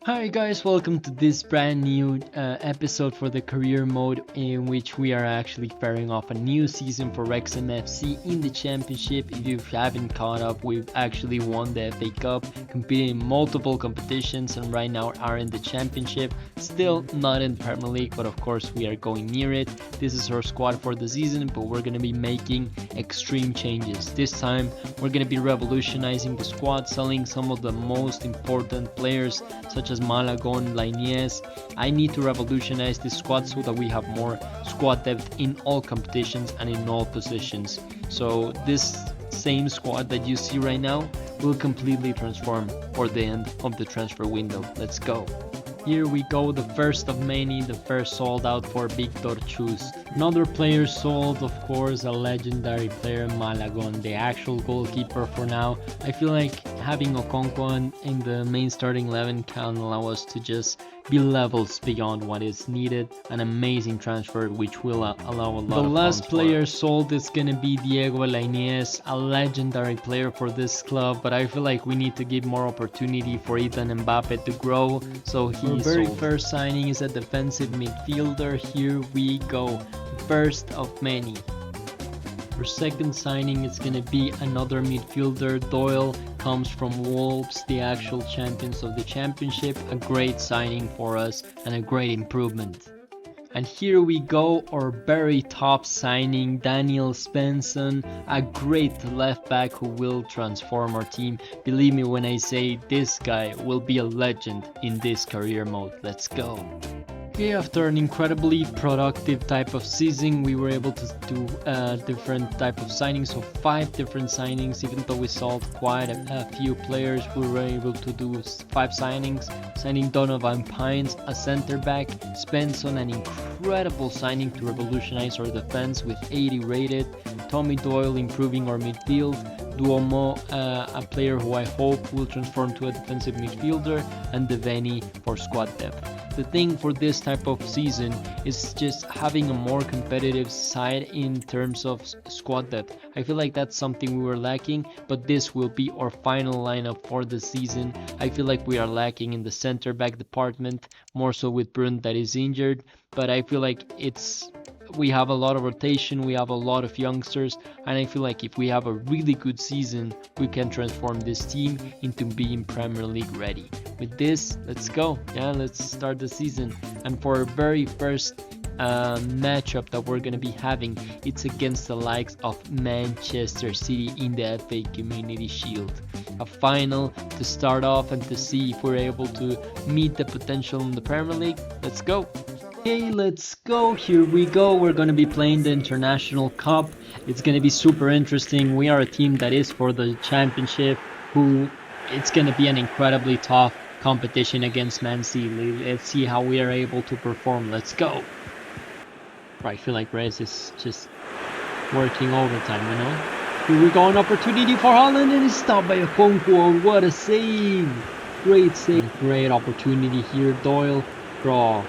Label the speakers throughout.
Speaker 1: Hi guys, welcome to this brand new episode for the career mode in which we are actually firing off a new season for Wrexham FC in the championship. If you haven't caught up, we've actually won the FA Cup, competed in multiple competitions and right now are in the championship. Still not in the Premier League, but of course we are going near it. This is our squad for the season, but we're going to be making extreme changes. This time we're going to be revolutionizing the squad, selling some of the most important players such as Malagon, Lainez. I need to revolutionize this squad so that we have more squad depth in all competitions and in all positions. So this same squad that you see right now will completely transform for the end of the transfer window. Let's go. Here we go, the first of many, the first sold out for Victor Chus. Another player sold, of course, a legendary player, Malagon, the actual goalkeeper for now. I feel like having Okonkwo in the main starting 11 can allow us to just be levels beyond what is needed. An amazing transfer which will allow a lot of The last player sold is gonna be Diego Lainez, a legendary player for this club, but I feel like we need to give more opportunity for Ethan Mbappe to grow, so he's Our very first signing is a defensive midfielder. Here we go, first of many. Our second signing is going to be another midfielder. Doyle comes from Wolves, the actual champions of the championship. A great signing for us and a great improvement. And here we go, our very top signing, Daniel Svensson, a great left back who will transform our team. Believe me when I say this guy will be a legend in this career mode. Let's go. Okay, after an incredibly productive type of season, we were able to do different type of signings, so 5 different signings. Even though we sold quite a few players, we were able to do 5 signings. Signing Donovan Pines, a center back, Svensson, an incredible signing to revolutionize our defense with 80 rated, Tommy Doyle improving our midfield, Duomo, a player who I hope will transform to a defensive midfielder, and Deveni for squad depth. The thing for this type of season is just having a more competitive side in terms of squad depth. I feel like that's something we were lacking, but this will be our final lineup for the season. I feel like we are lacking in the center back department, more so with Brun that is injured, but I feel like we have a lot of rotation, we have a lot of youngsters, and I feel like if we have a really good season, we can transform this team into being Premier League ready. With this, let's go. Yeah, let's start the season. And for our very first matchup that we're going to be having, it's against the likes of Manchester City in the FA Community Shield. A final to start off and to see if we're able to meet the potential in the Premier League. Let's go. Okay, let's go. Here we go. We're going to be playing the International Cup. It's going to be super interesting. We are a team that is for the championship, it's going to be an incredibly tough competition against Man City. Let's see how we are able to perform. Let's go. I feel like Rez is just working overtime, you know? Here we go, an opportunity for Holland, and it's stopped by Okonkwo. What a save! Great save. Great opportunity here. Doyle, draw.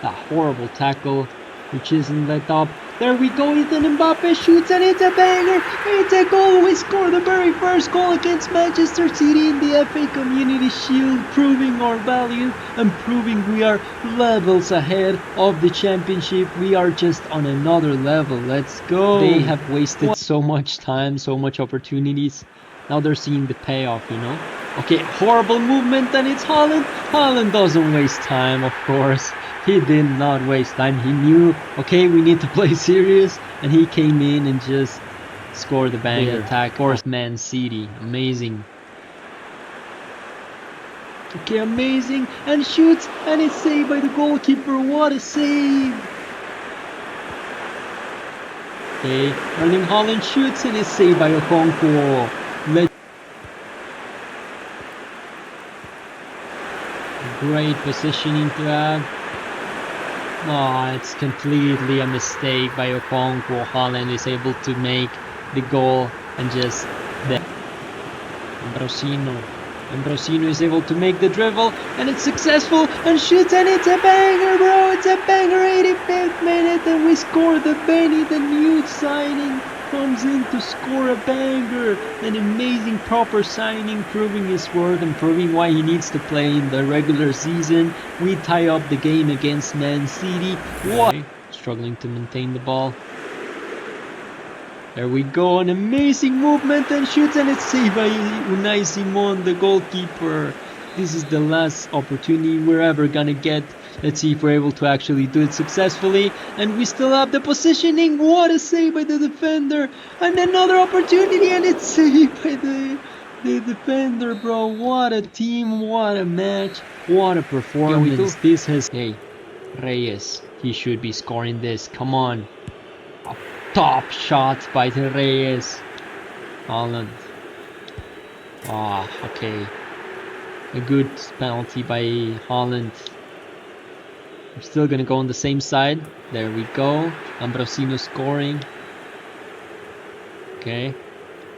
Speaker 1: A horrible tackle, which isn't let up. There we go, Ethan Mbappe shoots and it's a banger! It's a goal! We score the very first goal against Manchester City in the FA Community Shield, proving our value and proving we are levels ahead of the championship. We are just on another level. Let's go! They have wasted so much time, so much opportunities. Now they're seeing the payoff, you know? Okay, horrible movement, and it's Holland. Holland doesn't waste time, of course. He did not waste time. He knew, okay, we need to play serious, and he came in and just scored the banger attack. Of course, Man City, amazing. Okay, amazing, and shoots, and it's saved by the goalkeeper. What a save! Okay, Erling Haaland shoots, and it's saved by Okonkwo. Great positioning to have. Oh, it's completely a mistake by Okonkwo. Haaland is able to make the goal and just Ambrosino is able to make the dribble and it's successful and shoots and it's a banger, bro. It's a banger. 85th minute and we score the Benny, the new signing. comes in to score a banger. An amazing proper signing, proving his worth and proving why he needs to play in the regular season. We tie up the game against Man City. What? Struggling to maintain the ball. There we go, an amazing movement and shoots, and it's saved by Unai Simon, the goalkeeper. This is the last opportunity we're ever gonna get. Let's see if we're able to actually do it successfully. And we still have the positioning. What a save by the defender. And another opportunity, and it's saved by the defender, bro. What a team, what a match, what a performance. This has... Hey, Reyes, he should be scoring this. Come on. A top shot by the Reyes. Haaland. Ah, okay. A good penalty by Haaland. We're still gonna go on the same side. There we go. Ambrosino scoring. Okay.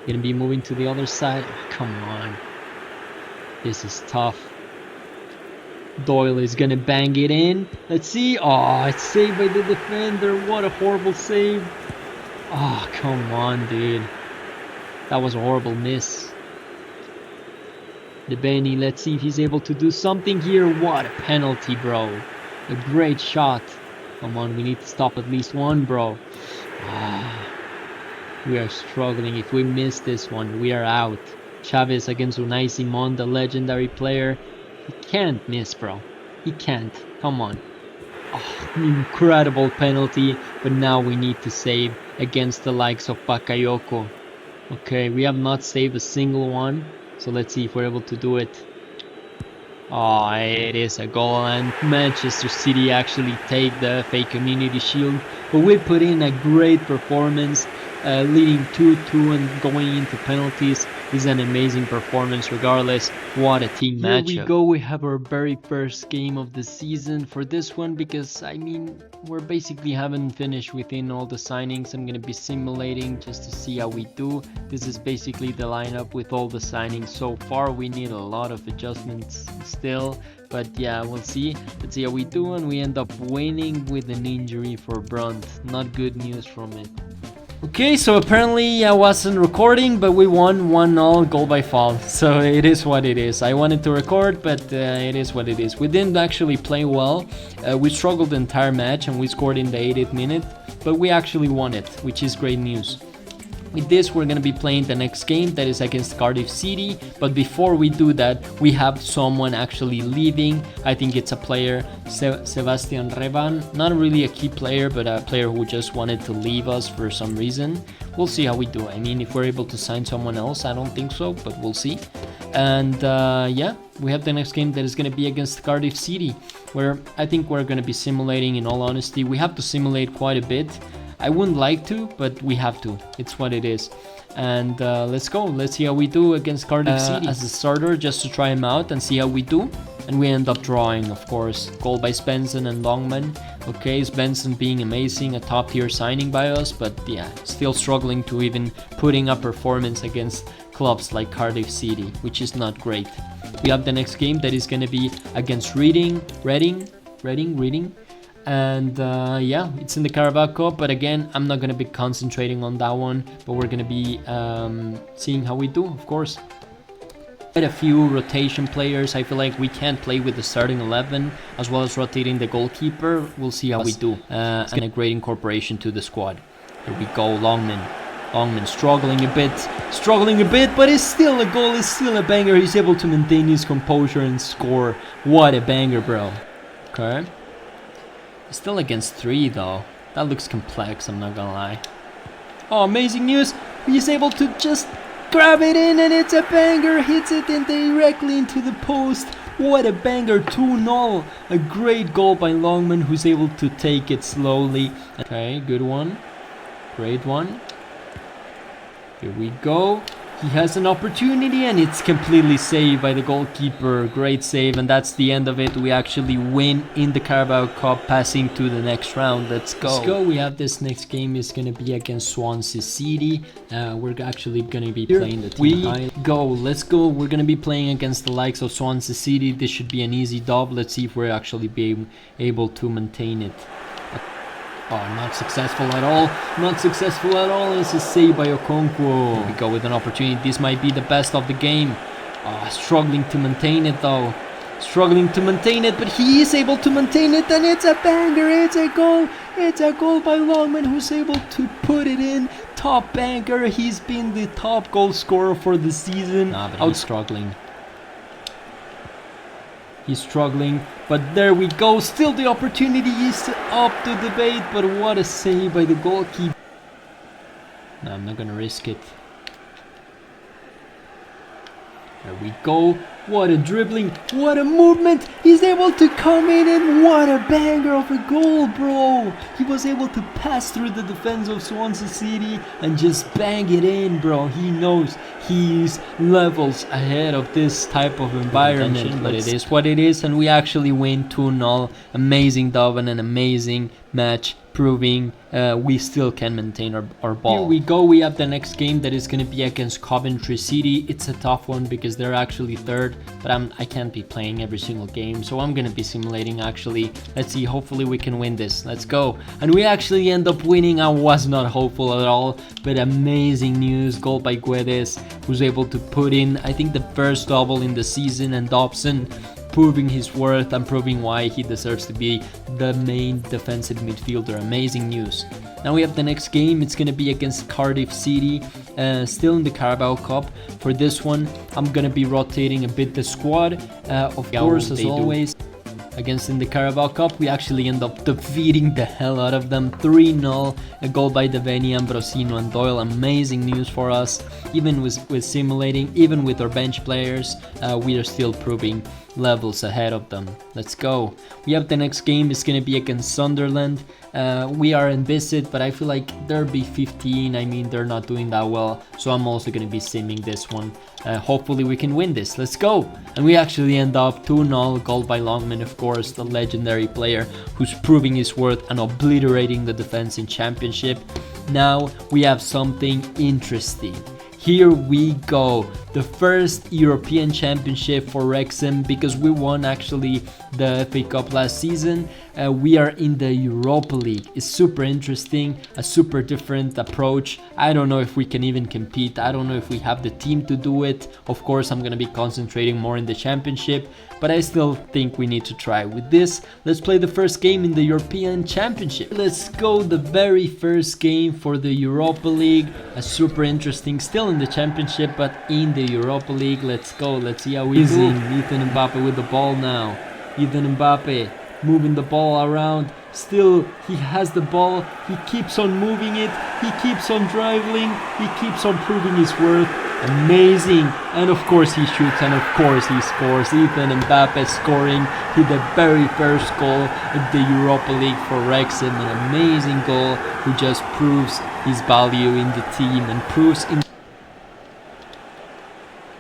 Speaker 1: Gonna be moving to the other side. Oh, come on. This is tough. Doyle is gonna bang it in. Let's see. Oh, it's saved by the defender. What a horrible save. Oh, come on, dude. That was a horrible miss. Debeni, let's see if he's able to do something here. What a penalty, bro. A great shot. Come on, we need to stop at least one, bro. We are struggling. If we miss this one, we are out. Chavez against Unai Simon, the legendary player. He can't miss, bro. He can't. Come on. Oh, an incredible penalty. But now we need to save against the likes of Bakayoko. Okay, we have not saved a single one. So let's see if we're able to do it. Oh, it is a goal, and Manchester City actually take the FA Community Shield. But we put in a great performance, leading 2-2 and going into penalties. Is an amazing performance regardless. What a team matchup. Here we go, we have our very first game of the season for this one, because I mean, we're basically haven't finished within all the signings. I'm gonna be simulating just to see how we do. This is basically the lineup with all the signings so far. We need a lot of adjustments still, but yeah, we'll see. Let's see how we do, and we end up winning with an injury for Brunt. Not good news from it. Okay, so apparently I wasn't recording, but we won 1-0, goal by foul. So it is what it is. I wanted to record, but it is what it is. We didn't actually play well. We struggled the entire match and we scored in the 80th minute, but we actually won it, which is great news. With this, we're going to be playing the next game, that is against Cardiff City. But before we do that, we have someone actually leaving. I think it's a player, Sebastian Revan. Not really a key player, but a player who just wanted to leave us for some reason. We'll see how we do. I mean, if we're able to sign someone else, I don't think so, but we'll see. And yeah, we have the next game that is going to be against Cardiff City, where I think we're going to be simulating. In all honesty, we have to simulate quite a bit. I wouldn't like to, but we have to. It's what it is. And let's go. Let's see how we do against Cardiff City as a starter, just to try him out and see how we do. And we end up drawing, of course. Goal by Svensson and Longman. Okay, Svensson being amazing, a top tier signing by us, but yeah, still struggling to even putting up performance against clubs like Cardiff City, which is not great. We have the next game that is going to be against Reading. And yeah, it's in the Carabao Cup, but again, I'm not going to be concentrating on that one, but we're going to be seeing how we do, of course. Quite a few rotation players. I feel like we can't play with the starting 11, as well as rotating the goalkeeper. We'll see how we do. And a great incorporation to the squad. Here we go, Longman. Longman struggling a bit, but it's still a goal, it's still a banger. He's able to maintain his composure and score. What a banger, bro. Okay. Still against 3 though. That looks complex, I'm not gonna lie. Oh, amazing news! He's able to just grab it in, and it's a banger! Hits it in directly into the post. What a banger! 2-0. A great goal by Longman, who's able to take it slowly. Okay, good one. Great one. Here we go. He has an opportunity, and it's completely saved by the goalkeeper. Great save, and that's the end of it. We actually win in the Carabao Cup, passing to the next round. Let's go. We have this next game is going to be against Swansea City. We're actually going to be playing the team. Let's go. We're going to be playing against the likes of Swansea City. This should be an easy dub. Let's see if we're actually being able to maintain it. Oh, not successful at all. Not successful at all. It's a save by Okonkwo. We go with an opportunity. This might be the best of the game. Struggling to maintain it though. Struggling to maintain it, but he is able to maintain it, and it's a banger. It's a goal. It's a goal by Longman, who's able to put it in. Top banker. He's been the top goal scorer for the season. But he's struggling. He's struggling, but there we go. Still the opportunity is up to debate, but what a save by the goalkeeper. No, I'm not gonna risk it. There we go. What a dribbling. What a movement. He's able to come in, and what a banger of a goal, bro. He was able to pass through the defense of Swansea City and just bang it in, bro. He knows he's levels ahead of this type of environment, but it is what it is, and we actually win 2-0. Amazing dub and an amazing match, proving we still can maintain our ball. Here we go. We have the next game that is going to be against Coventry City. It's a tough one because they're actually third, but I can't be playing every single game, so I'm going to be simulating actually. Let's see, hopefully we can win this. Let's go. And we actually end up winning. I was not hopeful at all, but amazing news. Goal by Guedes, who's able to put in, I think, the first double in the season, and Dobson proving his worth and proving why he deserves to be the main defensive midfielder. Amazing news. Now we have the next game. It's going to be against Cardiff City, still in the Carabao Cup. For this one, I'm going to be rotating a bit the squad, of course, as always. Against in the Carabao Cup, we actually end up defeating the hell out of them. 3-0, a goal by Deveni, Ambrosino and Doyle. Amazing news for us. Even with simulating, even with our bench players, we are still proving levels ahead of them. Let's go. We have the next game. It's going to be against Sunderland. We are in visit, but I feel like they're B15. I mean, they're not doing that well, so I'm also going to be simming this one. Hopefully we can win this. Let's go. And we actually end up 2-0, goal by Longman, of course, the legendary player who's proving his worth and obliterating the defense in Championship. Now we have something interesting. Here we go, the first European Championship for Wrexham, because we won actually the FA Cup last season. We are in the Europa League. It's super interesting, a super different approach. I don't know if we can even compete. I don't know if we have the team to do it. Of course, I'm going to be concentrating more in the Championship, but I still think we need to try with this. Let's play the first game in the European Championship. Let's go, the very first game for the Europa League. A super interesting, still in the Championship, but in the Europa League. Let's go, let's see how we do. Ethan Mbappe with the ball now. Ethan Mbappe moving the ball around. Still, he has the ball. He keeps on moving it. He keeps on dribbling. He keeps on proving his worth. Amazing. And of course he shoots, and of course he scores. Ethan Mbappe scoring the very first goal of the Europa League for Wrexham. An amazing goal who just proves his value in the team and proves in...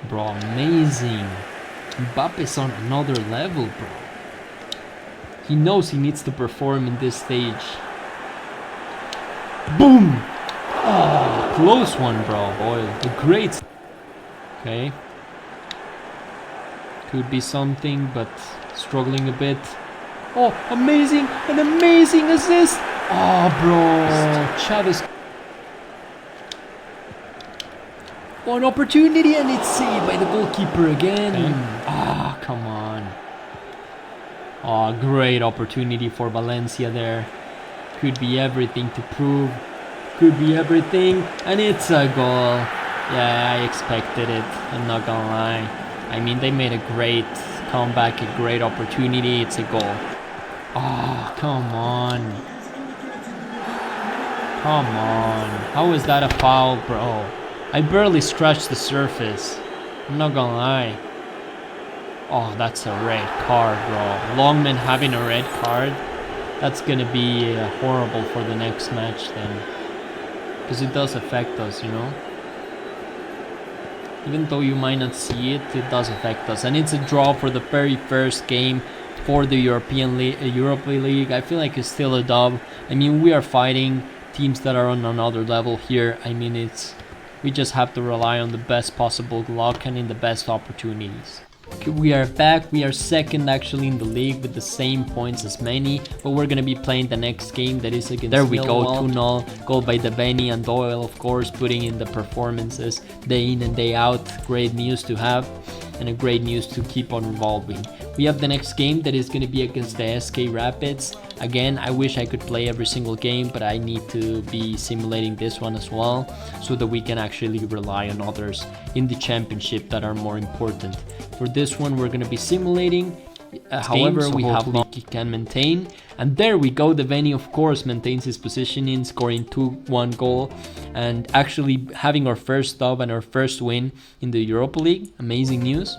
Speaker 1: Bro, amazing. Mbappe's on another level, bro. He knows he needs to perform in this stage. Boom! Oh, close one, bro. Boy, a great... Okay. Could be something, but struggling a bit. Oh, amazing! An amazing assist! Oh, bro. Chavez. Oh, an opportunity, and it's saved by the goalkeeper again. Ah, come on. Oh, great opportunity for Valencia there. Could be everything to prove. Could be everything. And it's a goal. Yeah, I expected it. I'm not gonna lie. I mean, they made a great comeback, a great opportunity. It's a goal. Oh, come on. Come on. How is that a foul, bro? I barely scratched the surface. I'm not gonna lie. Oh, that's a red card, bro. Longman having a red card. That's gonna be horrible for the next match then. Because it does affect us, you know. Even though you might not see it, it does affect us. And it's a draw for the very first game for the Europa League. I feel like it's still a dub. I mean, we are fighting teams that are on another level here. I mean, we just have to rely on the best possible luck and in the best opportunities. We are back. We are second actually in the league with the same points as many, but we're gonna be playing the next game that is against. There we go, 2-0, goal by Deveni and Doyle, of course, putting in the performances day in and day out. Great news to have, and a great news to keep on revolving. We have the next game that is going to be against the SK Rapids. Again, I wish I could play every single game, but I need to be simulating this one as well, so that we can actually rely on others in the championship that are more important. For this one, we're going to be simulating. However, so we have Lucky can maintain, and there we go. Deveni, of course, maintains his positioning, scoring 2-1 goal, and actually having our first dub and our first win in the Europa League. Amazing news.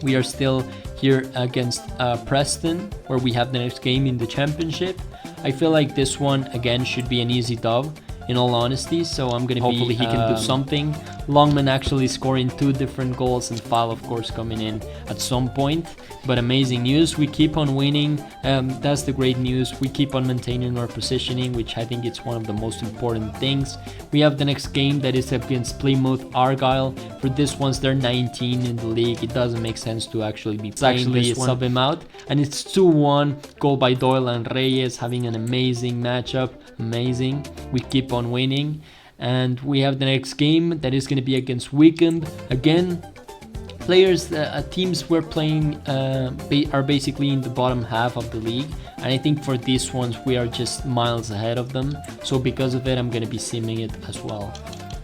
Speaker 1: We are still here against Preston, where we have the next game in the championship. I feel like this one again should be an easy dub, in all honesty, so I'm gonna hopefully he can do something. Longman actually scoring 2 different goals, and Fal of course coming in at some point. But amazing news, we keep on winning. That's the great news. We keep on maintaining our positioning, which I think it's one of the most important things. We have the next game that is against Plymouth Argyle. For this ones, they're 19 in the league. It doesn't make sense to actually be playing this one. Sub him out, and it's 2-1, goal by Doyle and Reyes, having an amazing matchup. Amazing. We keep on winning, and we have the next game that is going to be against Wycombe. Again, players, teams we're playing are basically in the bottom half of the league, and I think for these ones we are just miles ahead of them, so because of it I'm going to be simming it as well.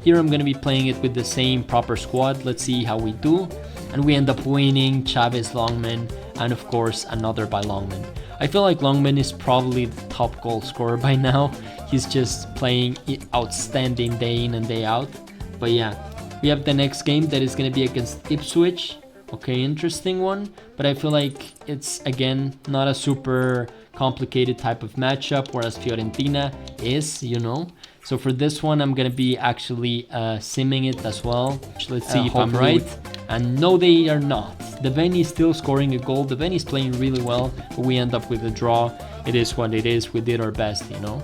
Speaker 1: Here I'm going to be playing it with the same proper squad. Let's see how we do, and we end up winning. Chavez, Longman, and of course another by Longman. I feel like Longman is probably the top goal scorer by now. He's just playing outstanding day in and day out. But yeah, we have the next game that is going to be against Ipswich. Okay, interesting one, but I feel like it's again not a super complicated type of matchup, whereas Fiorentina is, you know. So for this one, I'm gonna be actually simming it as well. Let's see if I'm right. And no, they are not. Deveni is still scoring a goal. Deveni is playing really well, but we end up with a draw. It is what it is. We did our best, you know.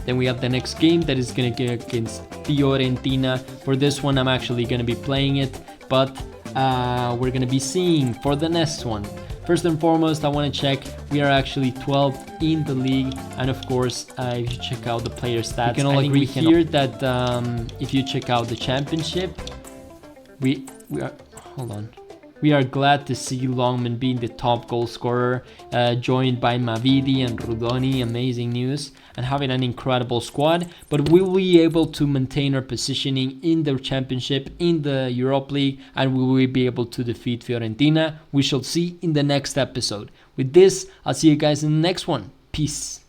Speaker 1: Then we have the next game that is gonna be against Fiorentina. For this one, I'm actually gonna be playing it, but we're gonna be seeing for the next one. First and foremost, I want to check we are actually 12th in the league, and of course, if you check out the player stats, we can all agree here that if you check out the championship, we are we are glad to see Longman being the top goal scorer, joined by Mavidi and Rudoni. Amazing news, and having an incredible squad. But we will be able to maintain our positioning in the championship, in the Europa League, and we will be able to defeat Fiorentina. We shall see in the next episode. With this, I'll see you guys in the next one. Peace.